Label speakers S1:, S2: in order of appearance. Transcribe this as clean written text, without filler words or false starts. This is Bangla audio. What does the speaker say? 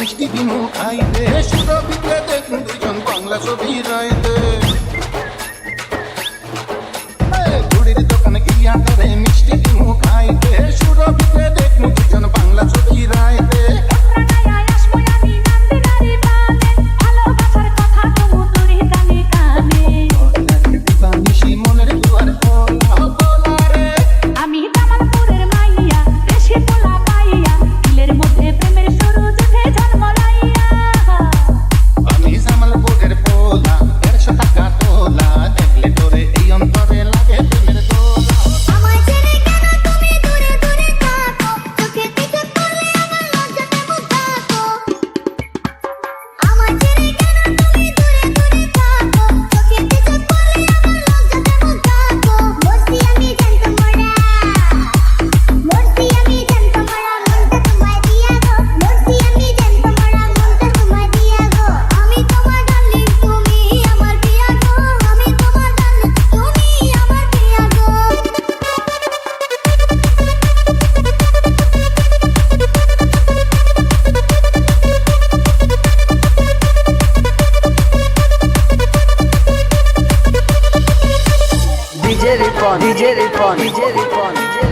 S1: মিষ্টি দিনু খাইতে সুরভিতে দেখুন দুজন বাংলা ছবি রাইতে ঘুড়ির দোকানে গিয়া করে মিষ্টি দিনু খাইতে সুরভিতে দেখুন দুজন বাংলা ছবি রাইতে মনের দুয়ার
S2: আমি জামালপুরের মাইয়া দেশে পোলা পাইয়া দিলের মধ্যে প্রেমের শুরু জুটে জন্মলাইয়া
S1: আমি জামালপুরের পোলা 150 টাকা তোলা দেখলে তোরে এই অন্তরে লাগে প্রেমের দোলা
S2: আমার ছেড়ে কেন তুমি দূরে দূরে থাকো চোখে পিছে পড়লে আমার লজ্জাতে মুখ ঢাকো আমার ছেড়ে কেন তুমি দূরে দূরে থাকো চোখে পিছে পড়লে আমার লজ্জাতে মুখ ঢাকো বসি আমি জানতো মরা মরছি আমি জানতো মরা মনটা তোমায় দিয়া গো মরছি আমি জানতো মরা মনটা তোমায় দিয়া গো আমি তোমার ডার্লিং তুমি আমার প্রিয়া গো আমি তোমার ডার্লিং তুমি আমার প্রিয়া গো
S3: DJ Ripon